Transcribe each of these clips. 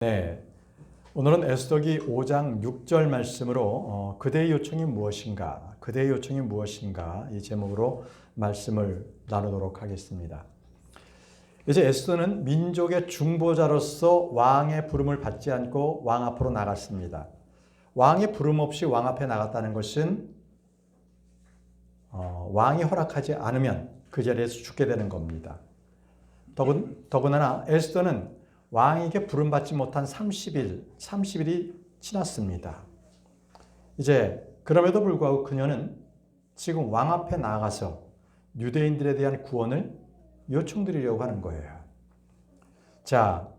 네, 오늘은 에스더기 5장 6절 말씀으로 그대의 요청이 무엇인가, 그대의 요청이 무엇인가 이 제목으로 말씀을 나누도록 하겠습니다. 이제 에스더는 민족의 중보자로서 왕의 부름을 받지 않고 왕 앞으로 나갔습니다. 왕의 부름 없이 왕 앞에 나갔다는 것은 왕이 허락하지 않으면 그 자리에서 죽게 되는 겁니다. 더군다나 에스더는 왕에게 부름받지 못한 30일이 지났습니다. 이제 그럼에도 불구하고 그녀는 지금 왕 앞에 나아가서 유대인들에 대한 구원을 요청드리려고 하는 거예요. 자,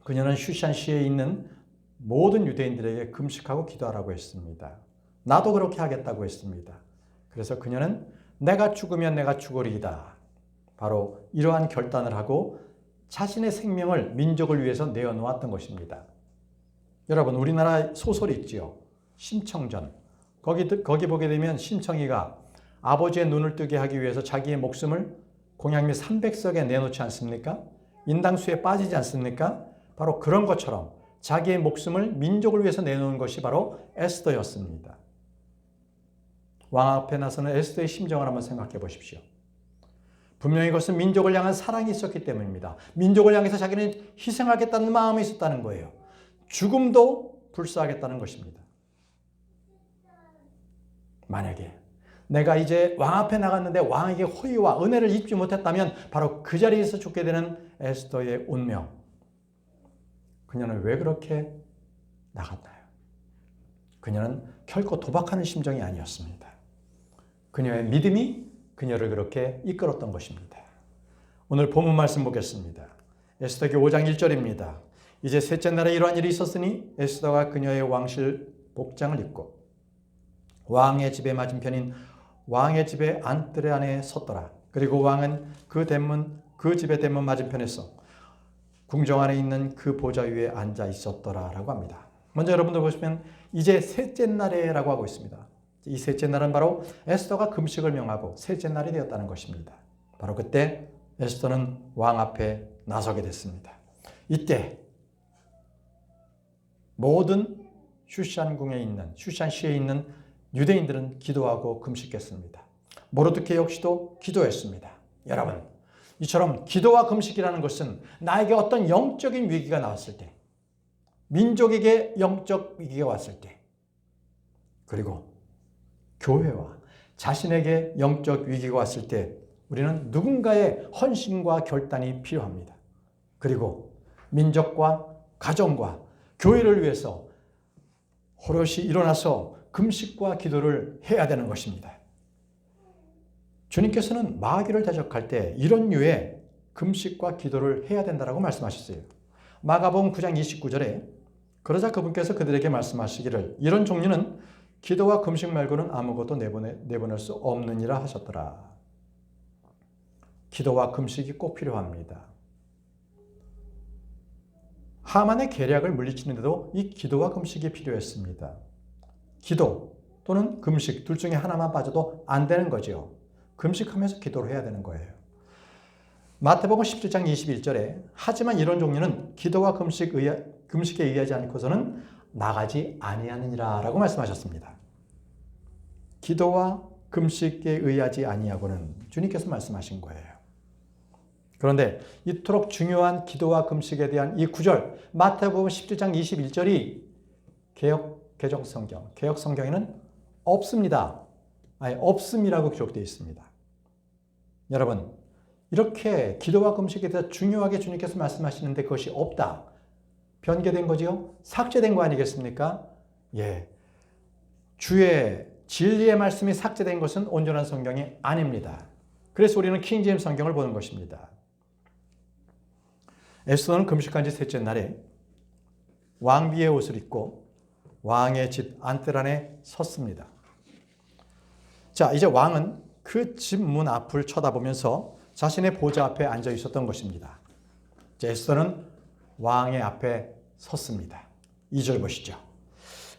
그녀는 슈샨시에 있는 모든 유대인들에게 금식하고 기도하라고 했습니다. 나도 그렇게 하겠다고 했습니다. 그래서 그녀는 내가 죽으면 내가 죽으리이다. 바로 이러한 결단을 하고 자신의 생명을 민족을 위해서 내어놓았던 것입니다. 여러분, 우리나라 소설이 있지요. 심청전. 거기 보게 되면 심청이가 아버지의 눈을 뜨게 하기 위해서 자기의 목숨을 공양미 300석에 내놓지 않습니까? 인당수에 빠지지 않습니까? 바로 그런 것처럼 자기의 목숨을 민족을 위해서 내놓은 것이 바로 에스더였습니다. 왕 앞에 나서는 에스더의 심정을 한번 생각해 보십시오. 분명히 그것은 민족을 향한 사랑이 있었기 때문입니다. 민족을 향해서 자기는 희생하겠다는 마음이 있었다는 거예요. 죽음도 불사하겠다는 것입니다. 만약에 내가 이제 왕 앞에 나갔는데 왕에게 호의와 은혜를 입지 못했다면 바로 그 자리에서 죽게 되는 에스더의 운명. 그녀는 왜 그렇게 나갔나요? 그녀는 결코 도박하는 심정이 아니었습니다. 그녀의 믿음이 그녀를 그렇게 이끌었던 것입니다. 오늘 본문 말씀 보겠습니다. 에스더기 5장 1절입니다. 이제 셋째 날에 이러한 일이 있었으니 에스더가 그녀의 왕실 복장을 입고 왕의 집의 맞은편인 왕의 집의 안뜰의 안에 섰더라. 그리고 왕은 그 집의 대문 맞은편에서 궁정 안에 있는 그 보좌 위에 앉아 있었더라라고 합니다. 먼저 여러분들 보시면 이제 셋째 날에라고 하고 있습니다. 이 셋째 날은 바로 에스더가 금식을 명하고 셋째 날이 되었다는 것입니다. 바로 그때 에스더는 왕 앞에 나서게 됐습니다. 이때 모든 슈샨시에 있는 유대인들은 기도하고 금식했습니다. 모르드케 역시도 기도했습니다. 여러분, 이처럼 기도와 금식이라는 것은 나에게 어떤 영적인 위기가 나왔을 때, 민족에게 영적 위기가 왔을 때, 그리고 교회와 자신에게 영적 위기가 왔을 때 우리는 누군가의 헌신과 결단이 필요합니다. 그리고 민족과 가정과 교회를 위해서 호롯이 일어나서 금식과 기도를 해야 되는 것입니다. 주님께서는 마귀를 대적할 때 이런 류의 금식과 기도를 해야 된다고 말씀하셨어요. 마가복음 9장 29절에 그러자 그분께서 그들에게 말씀하시기를 이런 종류는 기도와 금식 말고는 아무것도 내보낼 수 없느니라 하셨더라. 기도와 금식이 꼭 필요합니다. 하만의 계략을 물리치는데도 이 기도와 금식이 필요했습니다. 기도 또는 금식 둘 중에 하나만 빠져도 안 되는 거죠. 금식하면서 기도를 해야 되는 거예요. 마태복음 17장 21절에 하지만 이런 종류는 기도와 금식에 의하지 않고서는 나가지 아니하느니라 라고 말씀하셨습니다. 기도와 금식에 의하지 아니하고는 주님께서 말씀하신 거예요. 그런데 이토록 중요한 기도와 금식에 대한 이 구절 마태복음 17장 21절이 개역성경에는 없습니다. 아예 없음이라고 기록되어 있습니다. 여러분, 이렇게 기도와 금식에 대해서 중요하게 주님께서 말씀하시는데 그것이 없다. 변개된 거지요? 삭제된 거 아니겠습니까? 예. 주의 진리의 말씀이 삭제된 것은 온전한 성경이 아닙니다. 그래서 우리는 킹제임스 성경을 보는 것입니다. 에스더는 금식한 지 셋째 날에 왕비의 옷을 입고 왕의 집 안뜰 안에 섰습니다. 자, 이제 왕은 그 집 문 앞을 쳐다보면서 자신의 보좌 앞에 앉아 있었던 것입니다. 에스더는 왕의 앞에 섰습니다. 2절 보시죠.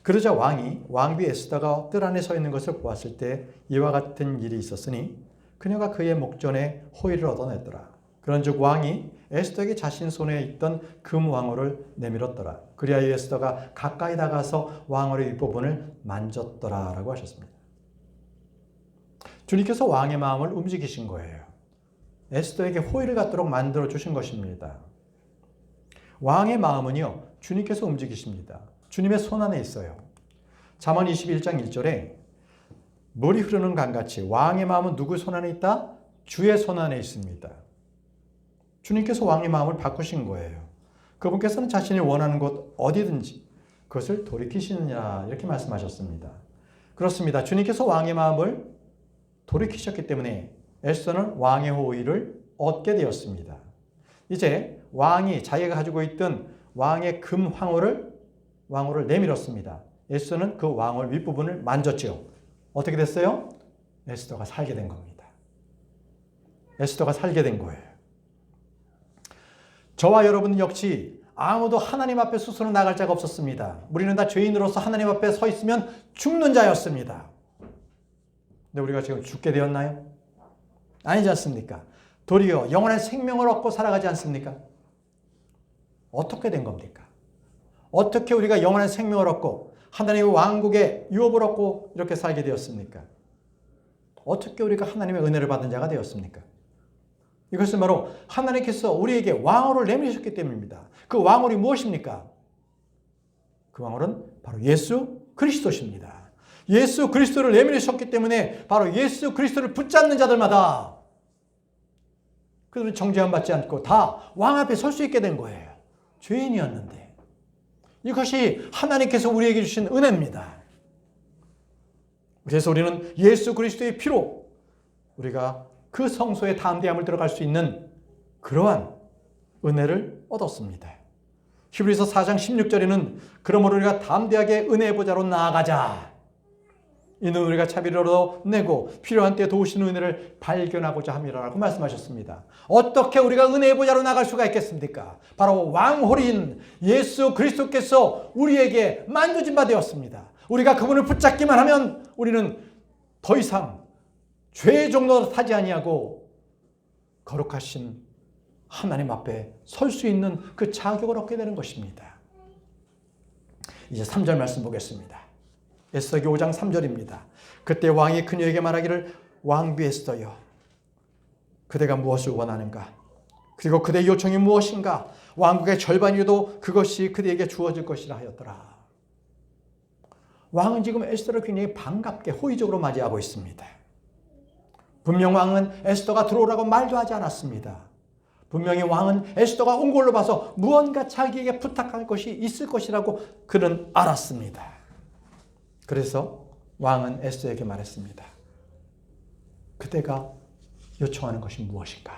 그러자 왕비 에스더가 뜰 안에 서 있는 것을 보았을 때 이와 같은 일이 있었으니 그녀가 그의 목전에 호의를 얻어냈더라. 그런즉 왕이 에스더에게 자신 손에 있던 금 왕호를 내밀었더라. 그리하여 에스더가 가까이 다가서 왕호의 윗부분을 만졌더라 라고 하셨습니다. 주님께서 왕의 마음을 움직이신 거예요. 에스더에게 호의를 갖도록 만들어 주신 것입니다. 왕의 마음은요, 주님께서 움직이십니다. 주님의 손 안에 있어요. 잠언 21장 1절에 물이 흐르는 강같이 왕의 마음은 누구 손 안에 있다? 주의 손 안에 있습니다. 주님께서 왕의 마음을 바꾸신 거예요. 그분께서는 자신이 원하는 곳 어디든지 그것을 돌이키시느냐 이렇게 말씀하셨습니다. 그렇습니다. 주님께서 왕의 마음을 돌이키셨기 때문에 에스더는 왕의 호의를 얻게 되었습니다. 이제 왕이 자기가 가지고 있던 왕의 금 왕호를 내밀었습니다. 에스더는 그 왕호 윗부분을 만졌죠. 어떻게 됐어요? 에스더가 살게 된 겁니다. 에스더가 살게 된 거예요. 저와 여러분 역시 아무도 하나님 앞에 스스로 나갈 자가 없었습니다. 우리는 다 죄인으로서 하나님 앞에 서 있으면 죽는 자였습니다. 근데 우리가 지금 죽게 되었나요? 아니지 않습니까? 도리어 영원한 생명을 얻고 살아가지 않습니까? 어떻게 된 겁니까? 어떻게 우리가 영원한 생명을 얻고 하나님의 왕국의 유업을 얻고 이렇게 살게 되었습니까? 어떻게 우리가 하나님의 은혜를 받은 자가 되었습니까? 이것은 바로 하나님께서 우리에게 왕호를 내미셨기 때문입니다. 그 왕호이 무엇입니까? 그 왕호는 바로 예수 그리스도십니다. 예수 그리스도를 내미셨기 때문에 바로 예수 그리스도를 붙잡는 자들마다 그들은 정죄함 받지 않고 다 왕 앞에 설 수 있게 된 거예요. 죄인이었는데. 이것이 하나님께서 우리에게 주신 은혜입니다. 그래서 우리는 예수 그리스도의 피로 우리가 그 성소에 담대함을 들어갈 수 있는 그러한 은혜를 얻었습니다. 히브리서 4장 16절에는 그러므로 우리가 담대하게 은혜의 보좌로 나아가자. 이는 우리가 자비를 얻어내고 필요한 때 도우시는 은혜를 발견하고자 함이라고 말씀하셨습니다. 어떻게 우리가 은혜의 보좌로 나갈 수가 있겠습니까? 바로 왕홀인 예수 그리스도께서 우리에게 만져진 바 되었습니다. 우리가 그분을 붙잡기만 하면 우리는 더 이상 죄의 종로로 타지 아니하고 거룩하신 하나님 앞에 설 수 있는 그 자격을 얻게 되는 것입니다. 이제 3절 말씀 보겠습니다. 에스더기 5장 3절입니다. 그때 왕이 그녀에게 말하기를 왕비 에스더여 그대가 무엇을 원하는가? 그리고 그대의 요청이 무엇인가? 왕국의 절반이라도 그것이 그대에게 주어질 것이라 하였더라. 왕은 지금 에스더를 굉장히 반갑게 호의적으로 맞이하고 있습니다. 분명 왕은 에스더가 들어오라고 말도 하지 않았습니다. 분명히 왕은 에스더가 온 걸로 봐서 무언가 자기에게 부탁할 것이 있을 것이라고 그는 알았습니다. 그래서 왕은 에스더에게 말했습니다. 그대가 요청하는 것이 무엇인가?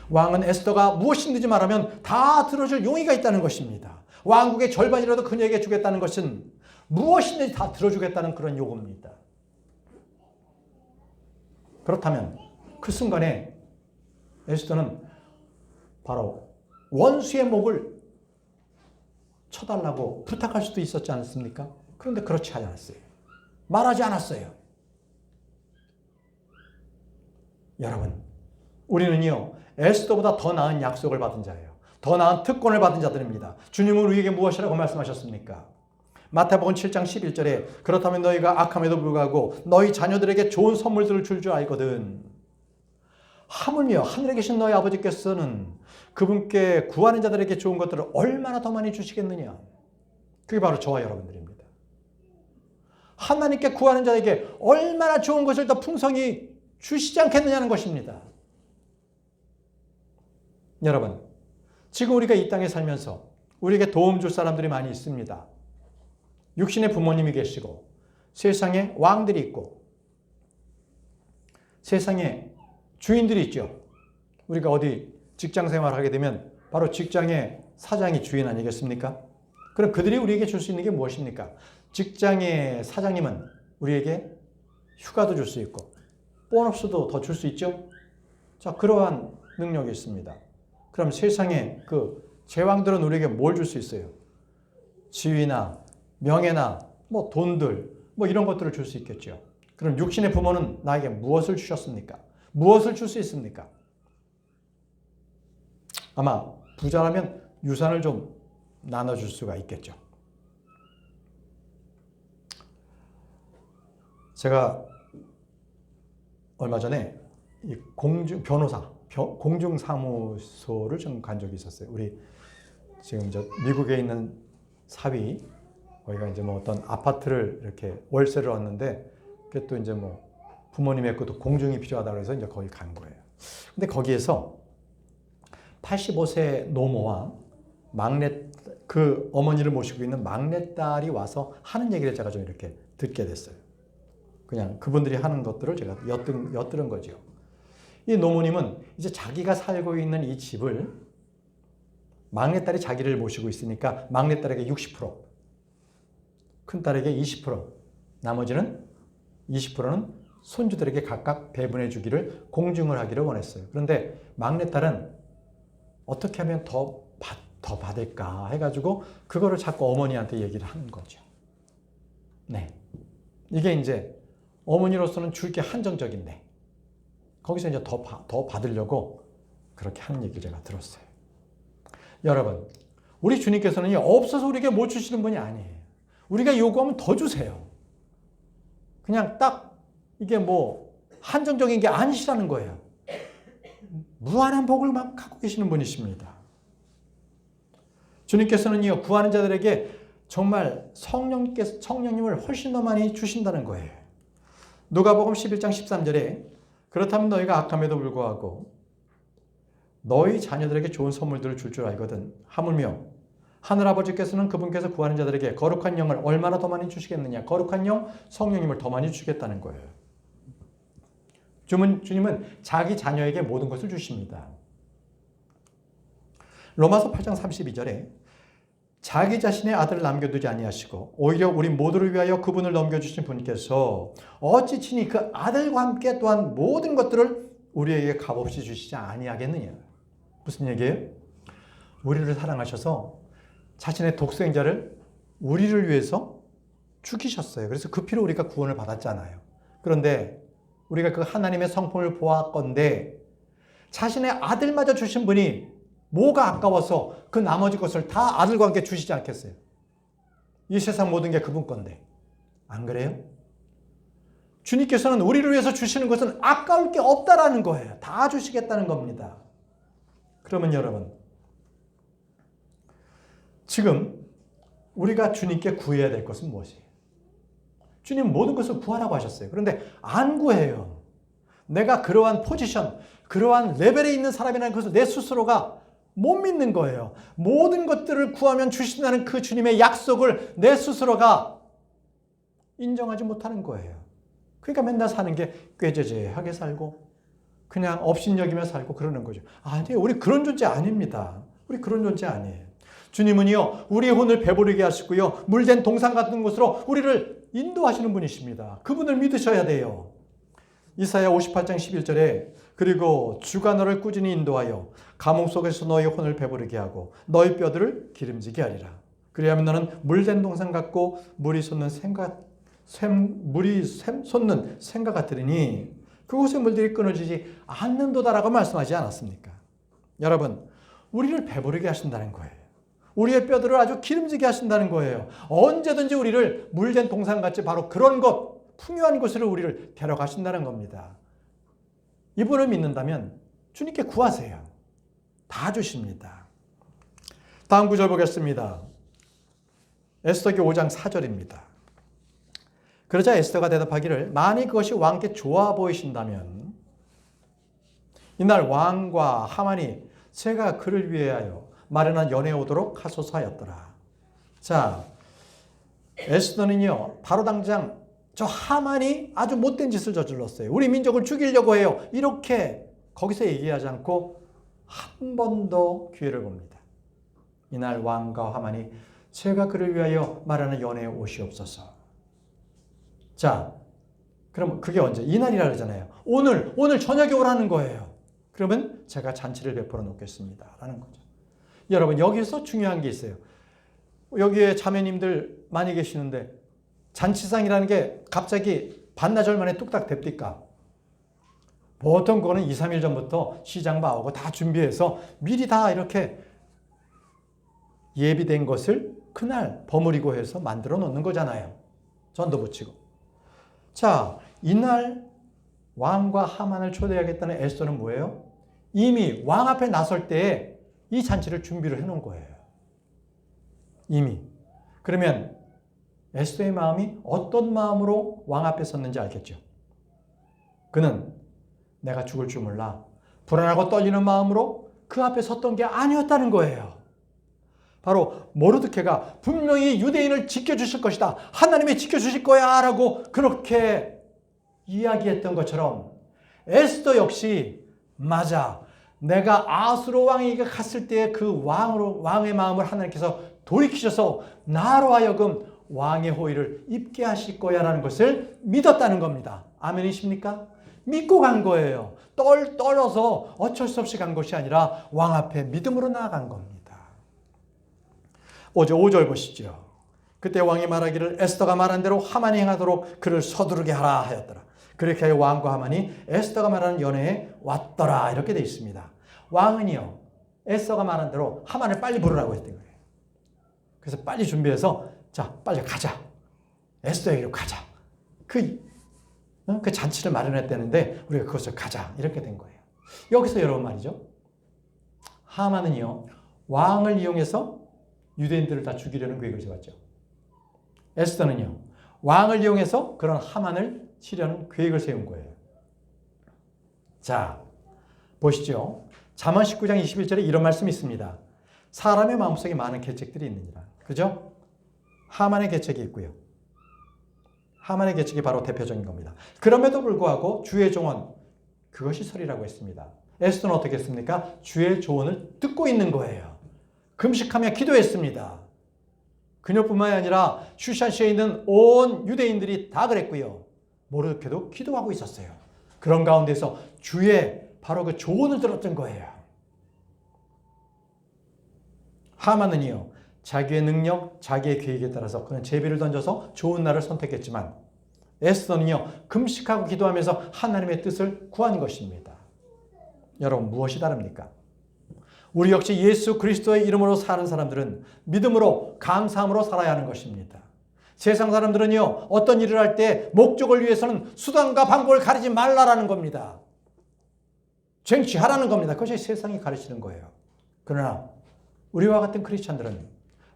왕은 에스더가 무엇이든지 말하면 다 들어줄 용의가 있다는 것입니다. 왕국의 절반이라도 그녀에게 주겠다는 것은 무엇이든지 다 들어주겠다는 그런 요구입니다. 그렇다면 그 순간에 에스더는 바로 원수의 목을 쳐달라고 부탁할 수도 있었지 않습니까? 그런데 그렇지 않았어요. 말하지 않았어요. 여러분, 우리는요 에스더보다 더 나은 약속을 받은 자예요. 더 나은 특권을 받은 자들입니다. 주님은 우리에게 무엇이라고 말씀하셨습니까? 마태복음 7장 11절에 그렇다면 너희가 악함에도 불구하고 너희 자녀들에게 좋은 선물들을 줄 알거든. 하물며 하늘에 계신 너희 아버지께서는 그분께 구하는 자들에게 좋은 것들을 얼마나 더 많이 주시겠느냐. 그게 바로 저와 여러분들입니다. 하나님께 구하는 자에게 얼마나 좋은 것을 더 풍성히 주시지 않겠느냐는 것입니다. 여러분, 지금 우리가 이 땅에 살면서 우리에게 도움 줄 사람들이 많이 있습니다. 육신의 부모님이 계시고 세상에 왕들이 있고 세상에 주인들이 있죠. 우리가 어디 직장 생활을 하게 되면 바로 직장의 사장이 주인 아니겠습니까? 그럼 그들이 우리에게 줄 수 있는 게 무엇입니까? 직장의 사장님은 우리에게 휴가도 줄 수 있고 보너스도 더 줄 수 있죠. 자, 그러한 능력이 있습니다. 그럼 세상에 그 제왕들은 우리에게 뭘 줄 수 있어요? 지위나 명예나 뭐 돈들 뭐 이런 것들을 줄 수 있겠죠. 그럼 육신의 부모는 나에게 무엇을 주셨습니까? 무엇을 줄 수 있습니까? 아마 부자라면 유산을 좀 나눠줄 수가 있겠죠. 제가 얼마 전에 이 공중사무소를 좀 간 적이 있었어요. 우리 지금 미국에 있는 사위, 거기가 이제 뭐 어떤 아파트를 이렇게 월세를 왔는데, 그게 또 이제 뭐 부모님의 것도 공중이 필요하다고 해서 이제 거기 간 거예요. 근데 거기에서 85세 노모와 그 어머니를 모시고 있는 막내딸이 와서 하는 얘기를 제가 좀 이렇게 듣게 됐어요. 그냥 그분들이 하는 것들을 제가 엿들은 거죠. 이 노모님은 이제 자기가 살고 있는 이 집을 막내딸이 자기를 모시고 있으니까 막내딸에게 60%, 큰딸에게 20%, 나머지는 20%는 손주들에게 각각 배분해 주기를 공증을 하기를 원했어요. 그런데 막내딸은 어떻게 하면 더 받을까 해가지고 그거를 자꾸 어머니한테 얘기를 하는 거죠. 네. 이게 이제 어머니로서는 줄 게 한정적인데 거기서 이제 더 받으려고 그렇게 하는 얘기를 제가 들었어요. 여러분, 우리 주님께서는 없어서 우리에게 못 주시는 분이 아니에요. 우리가 요구하면 더 주세요. 그냥 딱 이게 뭐 한정적인 게 아니시라는 거예요. 무한한 복을 막 갖고 계시는 분이십니다. 주님께서는 구하는 자들에게 정말 성령님을 훨씬 더 많이 주신다는 거예요. 누가복음 11장 13절에 그렇다면 너희가 악함에도 불구하고 너희 자녀들에게 좋은 선물들을 줄 알거든. 하물며 하늘아버지께서는 그분께서 구하는 자들에게 거룩한 영을 얼마나 더 많이 주시겠느냐. 거룩한 영, 성령님을 더 많이 주겠다는 거예요. 주님은 자기 자녀에게 모든 것을 주십니다. 로마서 8장 32절에 자기 자신의 아들을 남겨두지 아니하시고 오히려 우리 모두를 위하여 그분을 넘겨주신 분께서 어찌 친히 그 아들과 함께 또한 모든 것들을 우리에게 값없이 주시지 아니하겠느냐. 무슨 얘기예요? 우리를 사랑하셔서 자신의 독생자를 우리를 위해서 죽이셨어요. 그래서 그 피로 우리가 구원을 받았잖아요. 그런데 우리가 그 하나님의 성품을 보았건대 자신의 아들마저 주신 분이 뭐가 아까워서 그 나머지 것을 다 아들과 함께 주시지 않겠어요? 이 세상 모든 게 그분 건데. 안 그래요? 주님께서는 우리를 위해서 주시는 것은 아까울 게 없다라는 거예요. 다 주시겠다는 겁니다. 그러면 여러분, 지금 우리가 주님께 구해야 될 것은 무엇이에요? 주님 모든 것을 구하라고 하셨어요. 그런데 안 구해요. 내가 그러한 포지션, 그러한 레벨에 있는 사람이라는 것을 내 스스로가 못 믿는 거예요. 모든 것들을 구하면 주신다는 그 주님의 약속을 내 스스로가 인정하지 못하는 거예요. 그러니까 맨날 사는 게 꾀죄죄하게 살고 그냥 업신여기며 살고 그러는 거죠. 아니에요. 우리 그런 존재 아닙니다. 우리 그런 존재 아니에요. 주님은요, 우리의 혼을 배부르게 하시고요, 물된 동상 같은 곳으로 우리를 인도하시는 분이십니다. 그분을 믿으셔야 돼요. 이사야 58장 11절에 그리고 주가 너를 꾸준히 인도하여 감옥 속에서 너의 혼을 배부르게 하고 너의 뼈들을 기름지게 하리라. 그리하면 너는 물된 동상 같고 물이 솟는 샘과 같으리니 그곳의 물들이 끊어지지 않는도다라고 말씀하지 않았습니까? 여러분, 우리를 배부르게 하신다는 거예요. 우리의 뼈들을 아주 기름지게 하신다는 거예요. 언제든지 우리를 물된 동상같이 바로 그런 것, 풍요한 곳으로 우리를 데려가신다는 겁니다. 이분을 믿는다면 주님께 구하세요. 다 주십니다. 다음 구절 보겠습니다. 에스더기 5장 4절입니다. 그러자 에스더가 대답하기를 만일 그것이 왕께 좋아 보이신다면 이날 왕과 하만이 제가 그를 위하여 마련한 연회에 오도록 하소서 하였더라. 자, 에스더는요, 바로 당장 저 하만이 아주 못된 짓을 저질렀어요. 우리 민족을 죽이려고 해요. 이렇게 거기서 얘기하지 않고 한 번 더 기회를 봅니다. 이날 왕과 하만이 제가 그를 위하여 마련한 연회에 오시옵소서. 자, 그럼 그게 언제? 이날이라 그러잖아요. 오늘 저녁에 오라는 거예요. 그러면 제가 잔치를 베풀어 놓겠습니다. 라는 거죠. 여러분, 여기서 중요한 게 있어요. 여기에 자매님들 많이 계시는데 잔치상이라는 게 갑자기 반나절 만에 뚝딱 됩니까? 보통 그거는 2, 3일 전부터 시장 봐오고 다 준비해서 미리 다 이렇게 예비된 것을 그날 버무리고 해서 만들어 놓는 거잖아요. 전도 붙이고. 자, 이날 왕과 하만을 초대하겠다는 에스더는 뭐예요? 이미 왕 앞에 나설 때에 이 잔치를 준비를 해놓은 거예요. 이미. 그러면 에스더의 마음이 어떤 마음으로 왕 앞에 섰는지 알겠죠? 그는 내가 죽을 줄 몰라 불안하고 떨리는 마음으로 그 앞에 섰던 게 아니었다는 거예요. 바로 모르드케가 분명히 유대인을 지켜주실 것이다. 하나님이 지켜주실 거야 라고 그렇게 이야기했던 것처럼 에스더 역시 맞아. 내가 아수르 왕에게 갔을 때 그 왕의 마음을 하나님께서 돌이키셔서 나로 하여금 왕의 호의를 입게 하실 거야 라는 것을 믿었다는 겁니다. 아멘이십니까? 믿고 간 거예요. 떨어서 어쩔 수 없이 간 것이 아니라 왕 앞에 믿음으로 나아간 겁니다. 5절 보시죠. 그때 왕이 말하기를 에스더가 말한 대로 하만이 행하도록 그를 서두르게 하라 하였더라. 그렇게 하여 왕과 하만이 에스더가 말하는 연회에 왔더라. 이렇게 되어 있습니다. 왕은요, 에스더가 말한 대로 하만을 빨리 부르라고 했던 거예요. 그래서 빨리 준비해서 자, 빨리 가자. 에스더에게로 가자. 그 잔치를 마련했다는데 우리가 그것을 가자. 이렇게 된 거예요. 여기서 여러분 말이죠. 하만은요, 왕을 이용해서 유대인들을 다 죽이려는 계획을 세웠죠. 에스더는요, 왕을 이용해서 그런 하만을 치려는 계획을 세운 거예요. 자, 보시죠. 잠언 19장 21절에 이런 말씀이 있습니다. 사람의 마음속에 많은 계책들이 있느니라. 그죠? 하만의 계책이 있고요. 하만의 계책이 바로 대표적인 겁니다. 그럼에도 불구하고 주의 조언, 그것이 설이라고 했습니다. 에스더는 어떻게 했습니까? 주의 조언을 듣고 있는 거예요. 금식하며 기도했습니다. 그녀뿐만이 아니라 슈샤시에 있는 온 유대인들이 다 그랬고요. 모르드케도 기도하고 있었어요. 그런 가운데서 주의 바로 그 조언을 들었던 거예요. 하만은요, 자기의 능력, 자기의 계획에 따라서 그는 제비를 던져서 좋은 날을 선택했지만 에스더는요, 금식하고 기도하면서 하나님의 뜻을 구한 것입니다. 여러분, 무엇이 다릅니까? 우리 역시 예수 그리스도의 이름으로 사는 사람들은 믿음으로 감사함으로 살아야 하는 것입니다. 세상 사람들은요, 어떤 일을 할 때 목적을 위해서는 수단과 방법을 가리지 말라라는 겁니다. 쟁취하라는 겁니다. 그것이 세상이 가르치는 거예요. 그러나 우리와 같은 크리스찬들은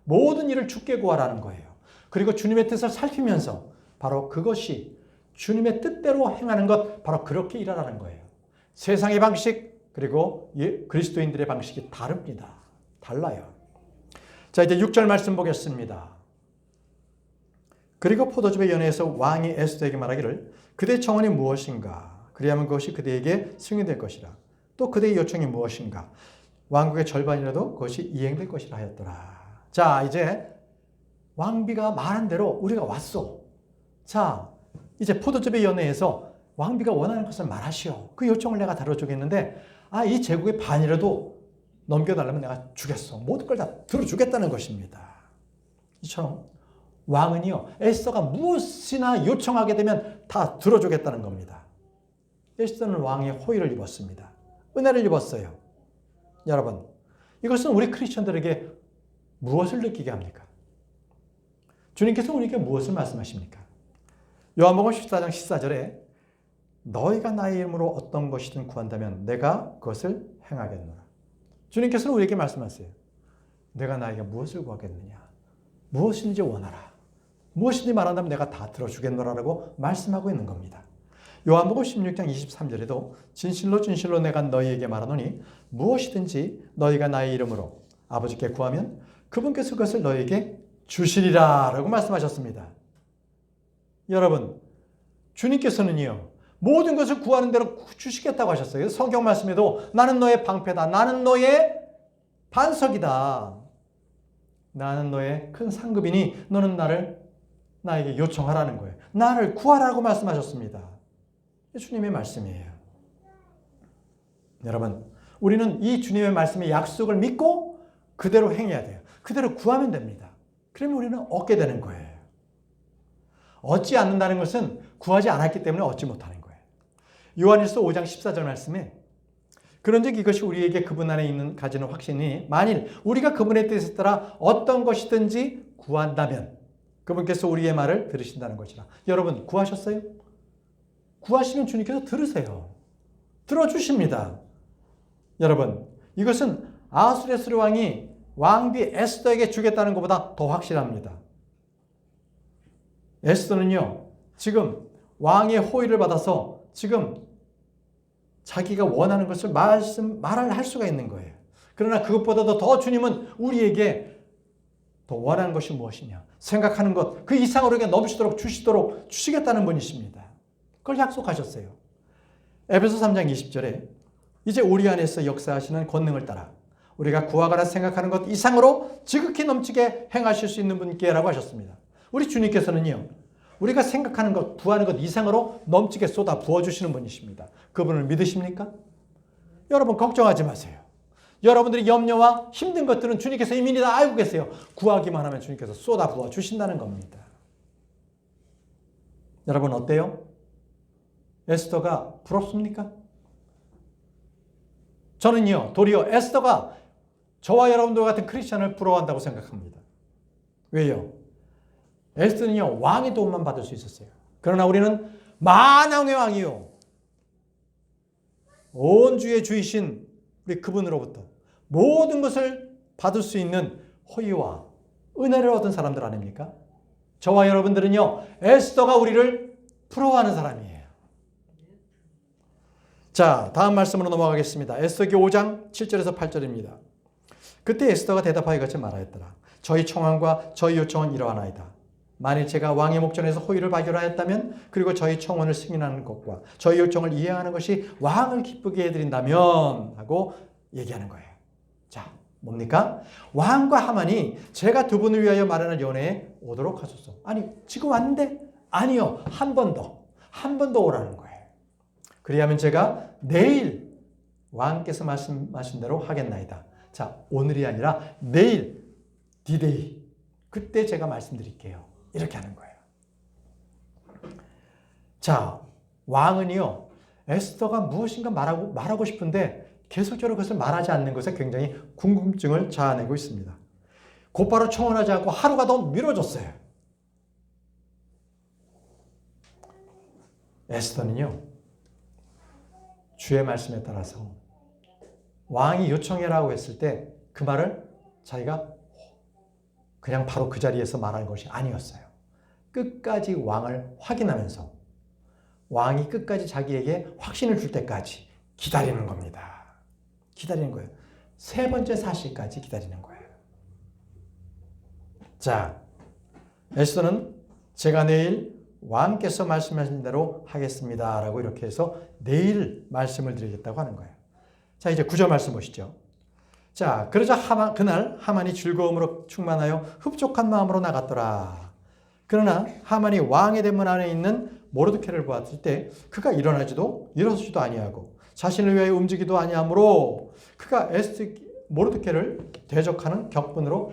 모든 일을 주께 구하라는 거예요. 그리고 주님의 뜻을 살피면서 바로 그것이 주님의 뜻대로 행하는 것, 바로 그렇게 일하라는 거예요. 세상의 방식 그리고 그리스도인들의 방식이 다릅니다. 달라요. 자, 이제 6절 말씀 보겠습니다. 그리고 포도즙의 연회에서 왕이 에스더에게 말하기를 그대의 청원이 무엇인가? 그리하면 그것이 그대에게 승인될 것이라. 또 그대의 요청이 무엇인가? 왕국의 절반이라도 그것이 이행될 것이라 하였더라. 자, 이제 왕비가 말한 대로 우리가 왔어. 자, 이제 포도즙의 연회에서 왕비가 원하는 것을 말하시오. 그 요청을 내가 다뤄주겠는데 이 제국의 반이라도 넘겨달라면 내가 주겠어. 모든 걸 다 들어주겠다는 것입니다. 이처럼 왕은요, 에스더가 무엇이나 요청하게 되면 다 들어주겠다는 겁니다. 에스더는 왕의 호의를 입었습니다. 은혜를 입었어요. 여러분, 이것은 우리 크리스천들에게 무엇을 느끼게 합니까? 주님께서 우리에게 무엇을 말씀하십니까? 요한복음 14장 14절에 너희가 나의 이름으로 어떤 것이든 구한다면 내가 그것을 행하겠노라. 주님께서는 우리에게 말씀하세요. 내가 나에게 무엇을 구하겠느냐? 무엇인지 원하라. 무엇인지 말한다면 내가 다 들어주겠노라라고 말씀하고 있는 겁니다. 요한복음 16장 23절에도 진실로 진실로 내가 너희에게 말하노니 무엇이든지 너희가 나의 이름으로 아버지께 구하면 그분께서 그것을 너희에게 주시리라 라고 말씀하셨습니다. 여러분, 주님께서는요, 모든 것을 구하는 대로 주시겠다고 하셨어요. 성경 말씀에도 나는 너의 방패다. 나는 너의 반석이다. 나는 너의 큰 상급이니 너는 나에게 요청하라는 거예요. 나를 구하라고 말씀하셨습니다. 주님의 말씀이에요. 여러분, 우리는 이 주님의 말씀의 약속을 믿고 그대로 행해야 돼요. 그대로 구하면 됩니다. 그러면 우리는 얻게 되는 거예요. 얻지 않는다는 것은 구하지 않았기 때문에 얻지 못하는 거예요. 요한일서 5장 14절 말씀에 그런즉 이것이 우리에게 그분 안에 있는 가지는 확신이 만일 우리가 그분의 뜻에 따라 어떤 것이든지 구한다면 그분께서 우리의 말을 들으신다는 것이라. 여러분 구하셨어요? 구하시면 주님께서 들으세요. 들어주십니다. 여러분 이것은 아수에르스 왕이 왕비 에스더에게 주겠다는 것보다 더 확실합니다. 에스더는요 지금 왕의 호의를 받아서 지금 자기가 원하는 것을 말을 할 수가 있는 거예요. 그러나 그것보다도 더 주님은 우리에게 더 원하는 것이 무엇이냐 생각하는 것 그 이상으로 넘치도록 주시겠다는 분이십니다. 그걸 약속하셨어요. 에베소 3장 20절에 이제 우리 안에서 역사하시는 권능을 따라 우리가 구하거나 생각하는 것 이상으로 지극히 넘치게 행하실 수 있는 분께라고 하셨습니다. 우리 주님께서는요 우리가 생각하는 것, 구하는 것 이상으로 넘치게 쏟아 부어주시는 분이십니다. 그분을 믿으십니까? 여러분 걱정하지 마세요. 여러분들이 염려와 힘든 것들은 주님께서 이미 다 알고 계세요. 구하기만 하면 주님께서 쏟아 부어주신다는 겁니다. 여러분 어때요? 에스더가 부럽습니까? 저는요 도리어 에스더가 저와 여러분들 같은 크리스찬을 부러워한다고 생각합니다. 왜요? 에스더는요 왕의 도움만 받을 수 있었어요. 그러나 우리는 만왕의 왕이요 온 주의 주이신 우리 그분으로부터 모든 것을 받을 수 있는 호의와 은혜를 얻은 사람들 아닙니까? 저와 여러분들은요 에스더가 우리를 부러워하는 사람이에요. 자 다음 말씀으로 넘어가겠습니다. 에스더기 5장 7절에서 8절입니다. 그때 에스더가 대답하여 같이 말하였더라. 저희 청원과 저희 요청은 이러하나이다. 만일 제가 왕의 목전에서 호의를 발견하였다면 그리고 저희 청원을 승인하는 것과 저희 요청을 이행하는 것이 왕을 기쁘게 해드린다면 하고 얘기하는 거예요. 자 뭡니까? 왕과 하만이 제가 두 분을 위하여 마련한 연회에 오도록 하소서. 아니 지금 왔는데? 아니요 한 번 더 오라는 거예요. 그리하면 제가 내일 왕께서 말씀하신 대로 하겠나이다. 자 오늘이 아니라 내일 디데이 그때 제가 말씀드릴게요. 이렇게 하는 거예요. 자, 왕은요, 에스더가 무엇인가 말하고 싶은데 계속적으로 그것을 말하지 않는 것에 굉장히 궁금증을 자아내고 있습니다. 곧바로 청원하지 않고 하루가 더 미뤄졌어요. 에스더는요, 주의 말씀에 따라서 왕이 요청해라고 했을 때 그 말을 자기가 그냥 바로 그 자리에서 말하는 것이 아니었어요. 끝까지 왕을 확인하면서 왕이 끝까지 자기에게 확신을 줄 때까지 기다리는 겁니다. 기다리는 거예요. 세 번째 사실까지 기다리는 거예요. 자, 에스더는 제가 내일 왕께서 말씀하신 대로 하겠습니다. 라고 이렇게 해서 내일 말씀을 드리겠다고 하는 거예요. 자, 이제 9절 말씀 보시죠. 자, 그러자 그날 하만이 즐거움으로 충만하여 흡족한 마음으로 나갔더라. 그러나 하만이 왕의 대문 안에 있는 모르드케를 보았을 때 그가 일어서지도 아니하고 자신을 위하여 움직이도 아니하므로 그가 모르드케를 대적하는 격분으로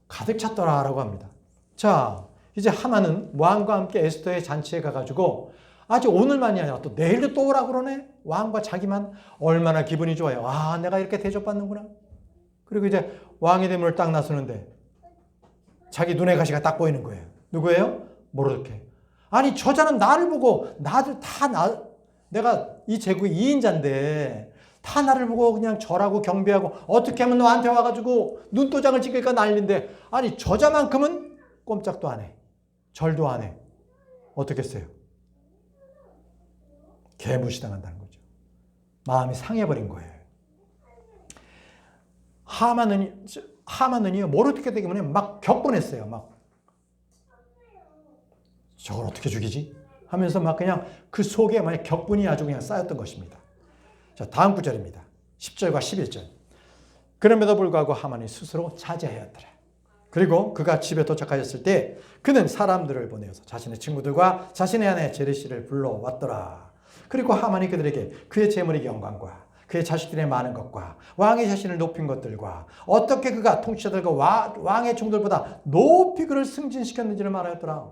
가득 찼더라라고 합니다. 자, 이제 하만은 왕과 함께 에스더의 잔치에 가가지고 아주 오늘만이 아니라 또 내일도 또 오라고 그러네. 왕과 자기만 얼마나 기분이 좋아요. 아, 내가 이렇게 대접받는구나. 그리고 이제 왕의 대문을 딱 나서는데 자기 눈에 가시가 딱 보이는 거예요. 누구예요? 모르드케. 아니 저자는 나를 보고 내가 이 제국의 2인자인데 다 나를 보고 그냥 절하고 경배하고 어떻게 하면 너한테 와가지고 눈도장을 찍을까 난리인데 아니 저자만큼은 꼼짝도 안 해. 절도 안 해. 어떻게 했어요? 개무시당한다는 거죠. 마음이 상해버린 거예요. 하만은요, 모르드케 때문에 막 격분했어요. 막 저걸 어떻게 죽이지? 하면서 막 그냥 그 속에 막 격분이 아주 그냥 쌓였던 것입니다. 자, 다음 구절입니다. 10절과 11절. 그럼에도 불구하고 하만이 스스로 자제하였더라. 그리고 그가 집에 도착하였을 때 그는 사람들을 보내어서 자신의 친구들과 자신의 아내 제르시를 불러왔더라. 그리고 하만이 그들에게 그의 재물의 영광과 그의 자식들의 많은 것과 왕의 자신을 높인 것들과 어떻게 그가 통치자들과 왕의 종들보다 높이 그를 승진시켰는지를 말하였더라.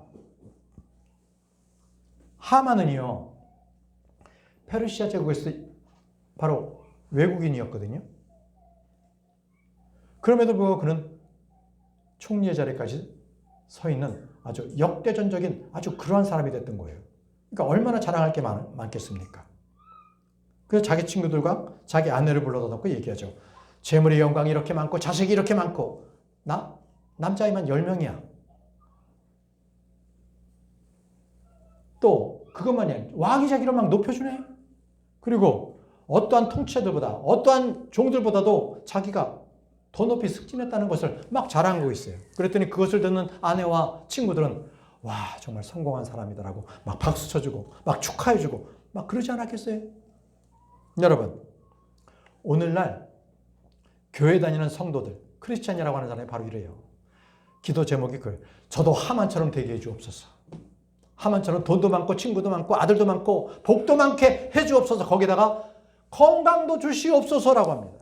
하만은요, 페르시아 제국에서 바로 외국인이었거든요. 그럼에도 불구하고 그는 총리의 자리까지 서 있는 아주 역대전적인 아주 그러한 사람이 됐던 거예요. 그러니까 얼마나 자랑할 게 많겠습니까? 그래서 자기 친구들과 자기 아내를 불러다 놓고 얘기하죠. 재물의 영광이 이렇게 많고 자식이 이렇게 많고 남자애만 10명이야. 또 그것만이 아니라 왕이 자기를 막 높여주네. 그리고 어떠한 통치자들보다 어떠한 종들보다도 자기가 더 높이 승진했다는 것을 막 자랑하고 있어요. 그랬더니 그것을 듣는 아내와 친구들은 와 정말 성공한 사람이다라고 막 박수 쳐주고 막 축하해주고 막 그러지 않았겠어요? 여러분 오늘날 교회 다니는 성도들 크리스찬이라고 하는 사람이 바로 이래요. 기도 제목이 그래요. 저도 하만처럼 되게 해주옵소서. 하만처럼 돈도 많고 친구도 많고 아들도 많고 복도 많게 해주옵소서. 거기다가 건강도 주시옵소서라고 합니다.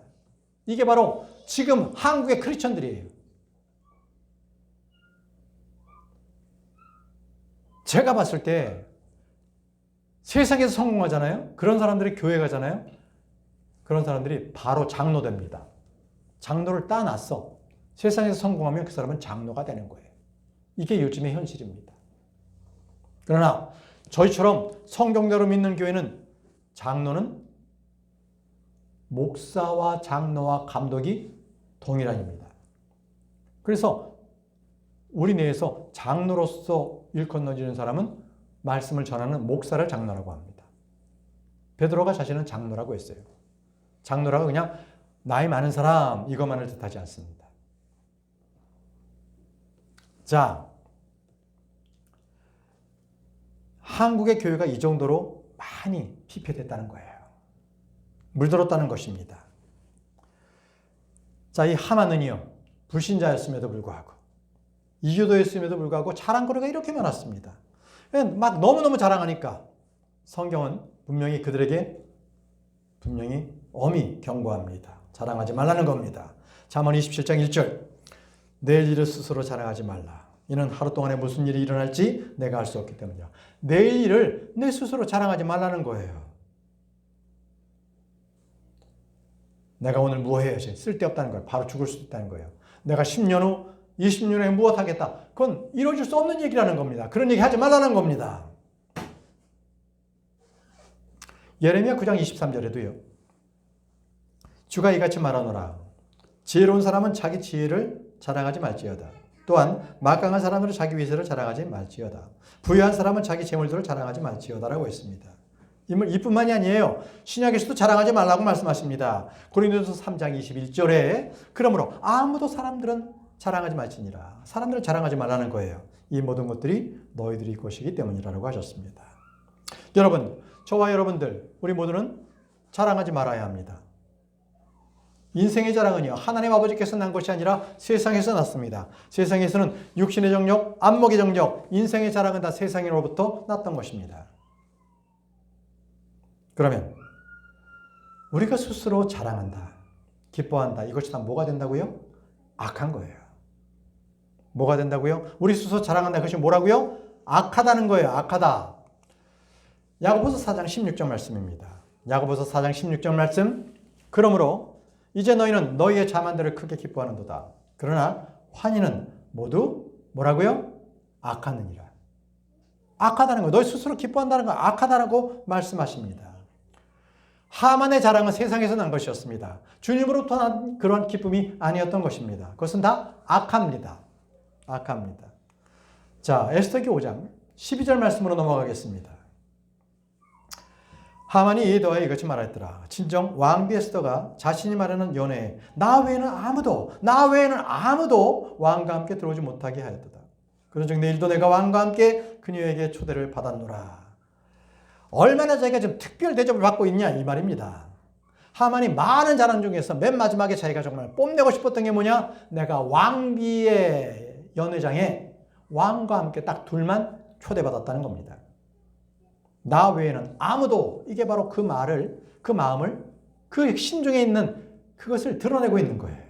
이게 바로 지금 한국의 크리스천들이에요. 제가 봤을 때 세상에서 성공하잖아요. 그런 사람들이 교회 가잖아요. 그런 사람들이 바로 장로 됩니다. 장로를 따놨어. 세상에서 성공하면 그 사람은 장로가 되는 거예요. 이게 요즘의 현실입니다. 그러나 저희처럼 성경대로 믿는 교회는 장로는 목사와 장로와 감독이 동일한입니다. 그래서 우리 내에서 장로로서 일컫어지는 사람은 말씀을 전하는 목사를 장로라고 합니다. 베드로가 자신은 장로라고 했어요. 장로라고 그냥 나이 많은 사람 이것만을 뜻하지 않습니다. 자, 한국의 교회가 이 정도로 많이 피폐됐다는 거예요. 물들었다는 것입니다. 자, 이 하만은요, 불신자였음에도 불구하고, 이교도였음에도 불구하고 자랑거리가 이렇게 많았습니다. 막 너무너무 자랑하니까 성경은 분명히 그들에게 분명히 엄히 경고합니다. 자랑하지 말라는 겁니다. 잠언 27장 1절. 내일 일을 스스로 자랑하지 말라. 이는 하루 동안에 무슨 일이 일어날지 내가 알 수 없기 때문이야. 내일 일을 내 스스로 자랑하지 말라는 거예요. 내가 오늘 뭐 해야지? 쓸데없다는 거예요. 바로 죽을 수도 있다는 거예요. 내가 10년 후, 20년 후에 무엇 하겠다? 그건 이루어질 수 없는 얘기라는 겁니다. 그런 얘기 하지 말라는 겁니다. 예레미야 9장 23절에도요. 주가 이같이 말하노라. 지혜로운 사람은 자기 지혜를 자랑하지 말지어다. 또한 막강한 사람으로 자기 위세를 자랑하지 말지어다. 부유한 사람은 자기 재물들을 자랑하지 말지어다라고 했습니다. 이뿐만이 아니에요. 신약에서도 자랑하지 말라고 말씀하십니다. 고린도전서 3장 21절에 그러므로 아무도 사람들은 자랑하지 말지니라. 사람들을 자랑하지 말라는 거예요. 이 모든 것들이 너희들이 것이기 때문이라고 하셨습니다. 여러분, 저와 여러분들 우리 모두는 자랑하지 말아야 합니다. 인생의 자랑은요, 하나님 아버지께서 난 것이 아니라 세상에서 났습니다. 세상에서는 육신의 정력, 안목의 정력, 인생의 자랑은 다 세상으로부터 났던 것입니다. 그러면 우리가 스스로 자랑한다, 기뻐한다, 이것이 다 뭐가 된다고요? 악한 거예요. 뭐가 된다고요? 우리 스스로 자랑한다, 그것이 뭐라고요? 악하다는 거예요. 악하다. 야고보서 4장 16절 말씀입니다. 야고보서 4장 16절 말씀. 그러므로 이제 너희는 너희의 자만들을 크게 기뻐하는도다. 그러나 환희는 모두 뭐라고요? 악하느니라. 악하다는 거, 너희 스스로 기뻐한다는 거 악하다라고 말씀하십니다. 하만의 자랑은 세상에서 난 것이었습니다. 주님으로부터 난 그런 기쁨이 아니었던 것입니다. 그것은 다 악합니다. 악합니다. 자, 에스더기 5장 12절 말씀으로 넘어가겠습니다. 하만이 이에 더하여 이같이 말했더라. 진정 왕비 에스더가 자신이 말하는 연회에 나 외에는 아무도 왕과 함께 들어오지 못하게 하였도다. 그런즉 내일도 내가 왕과 함께 그녀에게 초대를 받았노라. 얼마나 자기가 지금 특별 대접을 받고 있냐 이 말입니다. 하만이 많은 자랑 중에서 맨 마지막에 자기가 정말 뽐내고 싶었던 게 뭐냐? 내가 왕비의 연회장에 왕과 함께 딱 둘만 초대받았다는 겁니다. 나 외에는 아무도, 이게 바로 그 말을, 그 마음을, 그 심중에 있는 그것을 드러내고 있는 거예요.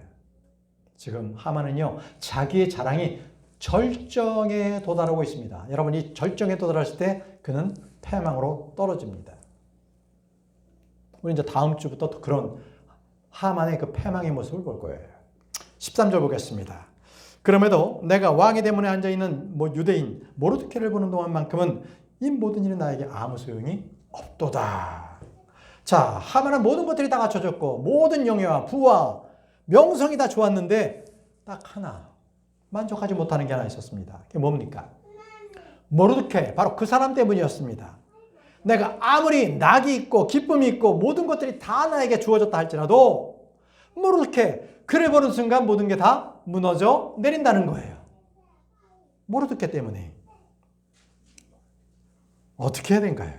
지금 하만은요, 자기의 자랑이 절정에 도달하고 있습니다. 여러분, 이 절정에 도달했을 때 그는 패망으로 떨어집니다. 우리 이제 다음 주부터 또 그런 하만의 그 패망의 모습을 볼 거예요. 13절 보겠습니다. 그럼에도 내가 왕의 대문에 앉아있는 유대인 모르드케를 보는 동안만큼은 이 모든 일이 나에게 아무 소용이 없도다. 자, 하만은 모든 것들이 다 갖춰졌고 모든 영예와 부와 명성이 다 좋았는데 딱 하나 만족하지 못하는 게 하나 있었습니다. 그게 뭡니까? 모르드케, 바로 그 사람 때문이었습니다. 내가 아무리 낙이 있고 기쁨이 있고 모든 것들이 다 나에게 주어졌다 할지라도 모르드케, 그를 보는 순간 모든 게 다 무너져 내린다는 거예요. 모르드케 때문에. 어떻게 해야 될까요?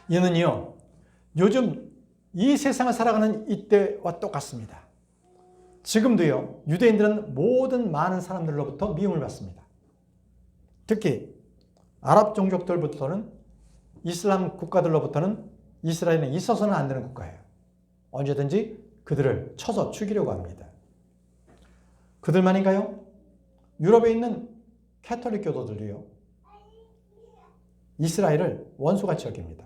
이는요, 요즘 이 세상을 살아가는 이때와 똑같습니다. 지금도요, 유대인들은 모든 많은 사람들로부터 미움을 받습니다. 특히 아랍 종족들부터는 이슬람 국가들로부터는 이스라엘은 있어서는 안 되는 국가예요. 언제든지 그들을 쳐서 죽이려고 합니다. 그들만인가요? 유럽에 있는 캐톨릭 교도들이요, 이스라엘을 원수같이 여깁니다.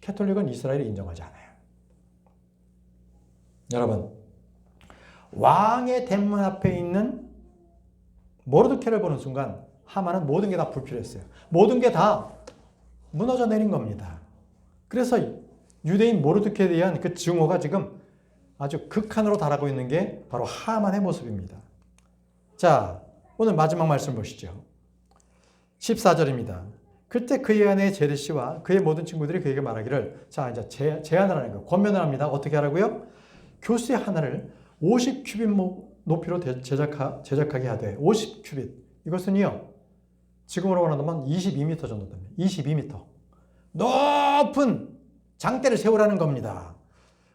캐톨릭은 이스라엘을 인정하지 않아요. 여러분, 왕의 대문 앞에 있는 모르드케를 보는 순간 하만은 모든 게 다 불필요했어요. 모든 게 다 무너져 내린 겁니다. 그래서 유대인 모르드케에 대한 그 증오가 지금 아주 극한으로 달하고 있는 게 바로 하만의 모습입니다. 자, 오늘 마지막 말씀 보시죠. 14절입니다. 그때 그의 아내 제르시와 그의 모든 친구들이 그에게 말하기를, 자, 이제 제안을 하는 거예요. 권면을 합니다. 어떻게 하라고요? 교수의 하나를 50큐빗 높이로 제작하게 하되, 50큐빗. 이것은요, 지금으로 말하면 22m 정도 됩니다. 22m. 높은 장대를 세우라는 겁니다.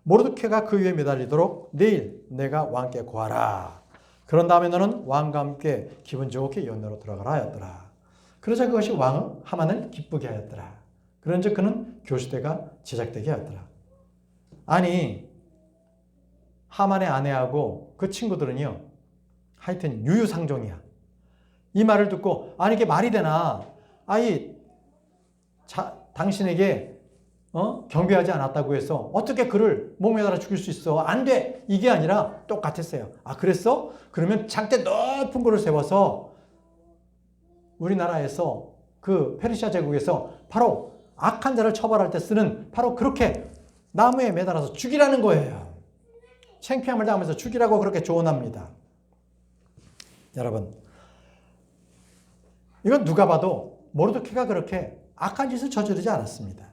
모르드케가 그 위에 매달리도록 내일 내가 왕께 구하라. 그런 다음에 너는 왕과 함께 기분 좋게 연내로 들어가라 하였더라. 그러자 그것이 왕 하만을 기쁘게 하였더라. 그런즉 그는 교시대가 제작되게 하였더라. 아니, 하만의 아내하고 그 친구들은요, 하여튼 유유상종이야. 이 말을 듣고, 아니 이게 말이 되나? 당신에게 경배하지 않았다고 해서 어떻게 그를 목매달아 죽일 수 있어? 안 돼! 이게 아니라 똑같았어요. 아, 그랬어? 그러면 장대 높은 거를 세워서 우리나라에서 그 페르시아 제국에서 바로 악한 자를 처벌할 때 쓰는 바로 그렇게 나무에 매달아서 죽이라는 거예요. 창피함을 당하면서 죽이라고 그렇게 조언합니다. 여러분, 이건 누가 봐도 모르드케가 그렇게 악한 짓을 저지르지 않았습니다.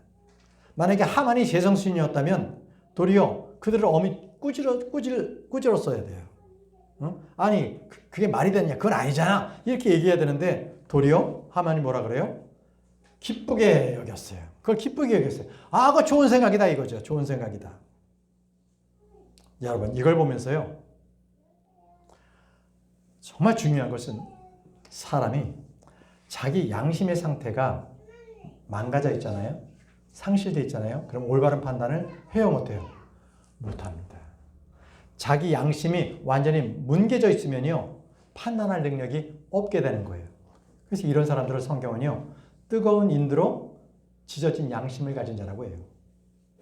만약에 하만이 제정신이었다면 도리어 그들을 어미 꾸질렀어야 돼요. 아니, 그게 말이 되냐? 그건 아니잖아. 이렇게 얘기해야 되는데 도리어 하만이 뭐라 그래요? 기쁘게 여겼어요. 그걸 기쁘게 여겼어요. 아, 그거 좋은 생각이다 이거죠. 좋은 생각이다. 여러분, 이걸 보면서요, 정말 중요한 것은 사람이 자기 양심의 상태가 망가져 있잖아요. 상실되어 있잖아요. 그럼 올바른 판단을 해요, 못해요? 못합니다. 자기 양심이 완전히 뭉개져 있으면요, 판단할 능력이 없게 되는 거예요. 그래서 이런 사람들을 성경은요, 뜨거운 인드로 지져진 양심을 가진 자라고 해요.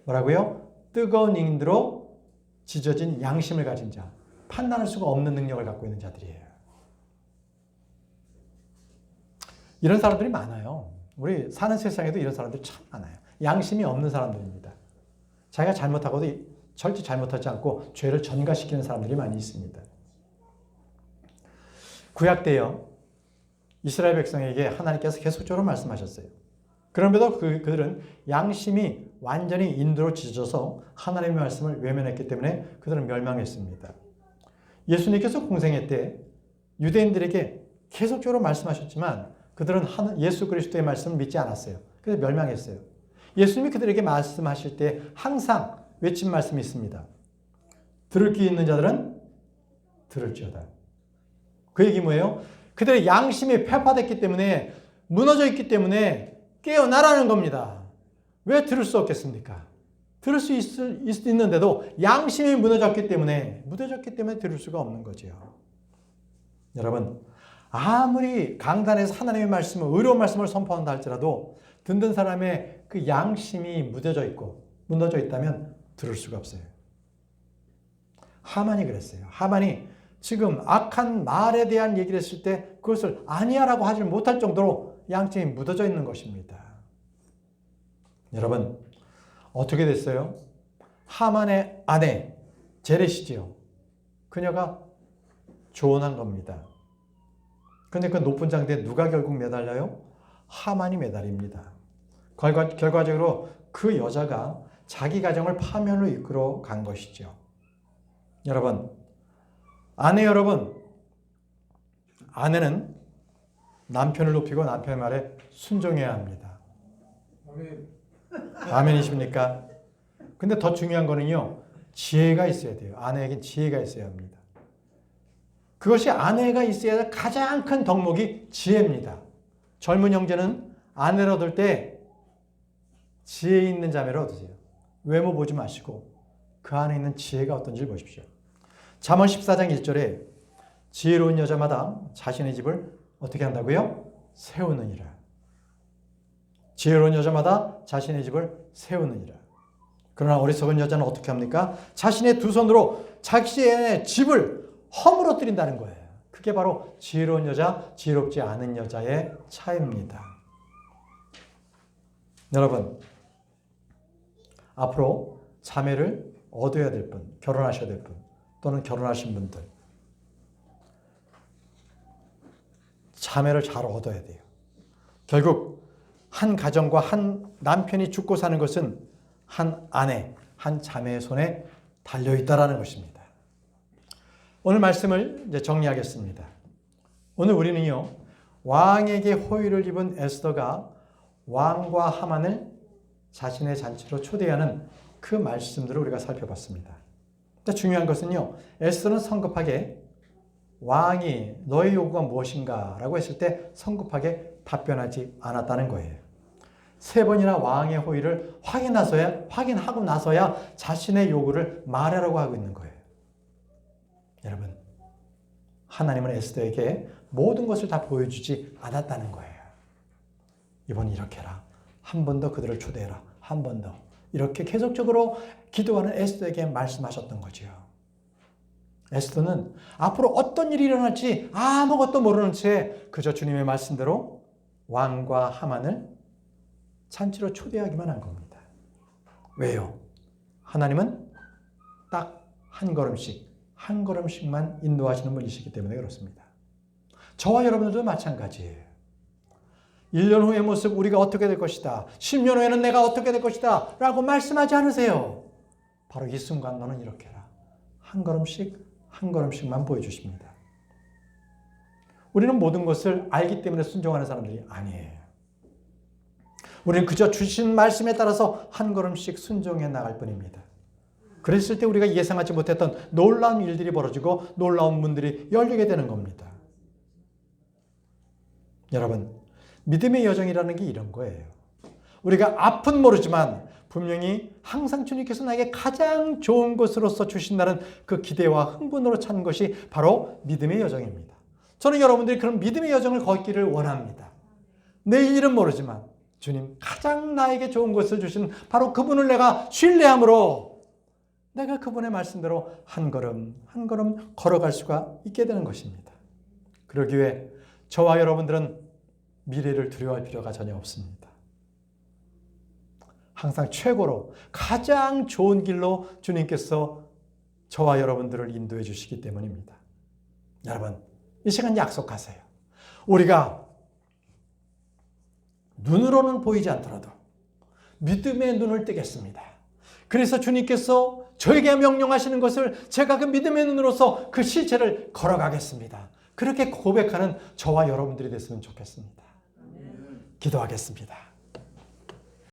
뭐라고요? 뜨거운 인드로 지져진 양심을 가진 자. 판단할 수가 없는 능력을 갖고 있는 자들이에요. 이런 사람들이 많아요. 우리 사는 세상에도 이런 사람들이 참 많아요. 양심이 없는 사람들입니다. 자기가 잘못하고도 절대 잘못하지 않고 죄를 전가시키는 사람들이 많이 있습니다. 구약 때요, 이스라엘 백성에게 하나님께서 계속적으로 말씀하셨어요. 그럼에도 그들은 양심이 완전히 인도로 지져서 하나님의 말씀을 외면했기 때문에 그들은 멸망했습니다. 예수님께서 공생애 때 유대인들에게 계속적으로 말씀하셨지만 그들은 예수 그리스도의 말씀을 믿지 않았어요. 그래서 멸망했어요. 예수님이 그들에게 말씀하실 때 항상 외친 말씀이 있습니다. 들을 귀 있는 자들은 들을지어다. 그 얘기 뭐예요? 그들의 양심이 폐파됐기 때문에, 무너져 있기 때문에 깨어나라는 겁니다. 왜 들을 수 없겠습니까? 들을 수 있는데도 양심이 무너졌기 때문에 들을 수가 없는 거죠. 여러분, 아무리 강단에서 하나님의 말씀을, 의로운 말씀을 선포한다 할지라도 듣는 사람의 그 양심이 무뎌져 있고 무너져 있다면 들을 수가 없어요. 하만이 그랬어요. 하만이 지금 악한 말에 대한 얘기를 했을 때 그것을 아니야라고 하지 못할 정도로 양심이 묻어져 있는 것입니다. 여러분, 어떻게 됐어요? 하만의 아내 제레시지요. 그녀가 조언한 겁니다. 근데 그 높은 장대에 누가 결국 매달려요? 하만이 매달립니다. 결과적으로 그 여자가 자기 가정을 파멸로 이끌어 간 것이죠. 여러분, 아내는 남편을 높이고 남편의 말에 순종해야 합니다. 아멘이십니까? 근데 더 중요한 거는요, 지혜가 있어야 돼요. 아내에겐 지혜가 있어야 합니다. 그것이 아내가 있어야 할 가장 큰 덕목이 지혜입니다. 젊은 형제는 아내를 얻을 때 지혜 있는 자매를 얻으세요. 외모 보지 마시고 그 안에 있는 지혜가 어떤지 보십시오. 잠언 14장 1절에 지혜로운 여자마다 자신의 집을 어떻게 한다고요? 세우느니라. 지혜로운 여자마다 자신의 집을 세우느니라. 그러나 어리석은 여자는 어떻게 합니까? 자신의 두 손으로 자신의 집을 허물어뜨린다는 거예요. 그게 바로 지혜로운 여자, 지혜롭지 않은 여자의 차이입니다. 여러분, 앞으로 자매를 얻어야 될 분, 결혼하셔야 될 분, 또는 결혼하신 분들, 자매를 잘 얻어야 돼요. 결국 한 가정과 한 남편이 죽고 사는 것은 한 아내, 한 자매의 손에 달려있다라는 것입니다. 오늘 말씀을 이제 정리하겠습니다. 오늘 우리는요, 왕에게 호의를 입은 에스더가 왕과 하만을 자신의 잔치로 초대하는 그 말씀들을 우리가 살펴봤습니다. 중요한 것은요, 에스더는 성급하게 왕이 너의 요구가 무엇인가 라고 했을 때 성급하게 답변하지 않았다는 거예요. 3번이나 왕의 호의를 확인하고 나서야 자신의 요구를 말하라고 하고 있는 거예요. 여러분, 하나님은 에스더에게 모든 것을 다 보여주지 않았다는 거예요. 이번 이렇게 해라. 한 번 더 그들을 초대해라. 한 번 더. 이렇게 계속적으로 기도하는 에스더에게 말씀하셨던 거죠. 에스더는 앞으로 어떤 일이 일어날지 아무것도 모르는 채 그저 주님의 말씀대로 왕과 하만을 잔치로 초대하기만 한 겁니다. 왜요? 하나님은 딱 한 걸음씩만 인도하시는 분이시기 때문에 그렇습니다. 저와 여러분들도 마찬가지예요. 1년 후의 모습 우리가 어떻게 될 것이다. 10년 후에는 내가 어떻게 될 것이다. 라고 말씀하지 않으세요. 바로 이 순간 너는 이렇게 해라. 한 걸음씩만 보여주십니다. 우리는 모든 것을 알기 때문에 순종하는 사람들이 아니에요. 우리는 그저 주신 말씀에 따라서 한 걸음씩 순종해 나갈 뿐입니다. 그랬을 때 우리가 예상하지 못했던 놀라운 일들이 벌어지고 놀라운 문들이 열리게 되는 겁니다. 여러분, 믿음의 여정이라는 게 이런 거예요. 우리가 앞은 모르지만 분명히 항상 주님께서 나에게 가장 좋은 것으로서 주신다는 그 기대와 흥분으로 찬 것이 바로 믿음의 여정입니다. 저는 여러분들이 그런 믿음의 여정을 걷기를 원합니다. 내일 일은 모르지만 주님 가장 나에게 좋은 것을 주신 바로 그분을 내가 신뢰함으로 내가 그분의 말씀대로 한 걸음 한 걸음 걸어갈 수가 있게 되는 것입니다. 그러기 위해 저와 여러분들은 미래를 두려워할 필요가 전혀 없습니다. 항상 최고로 가장 좋은 길로 주님께서 저와 여러분들을 인도해 주시기 때문입니다. 여러분, 이 시간 약속하세요. 우리가 눈으로는 보이지 않더라도 믿음의 눈을 뜨겠습니다. 그래서 주님께서 저에게 명령하시는 것을 제가 그 믿음의 눈으로서 그 실체를 걸어가겠습니다. 그렇게 고백하는 저와 여러분들이 됐으면 좋겠습니다. 기도하겠습니다.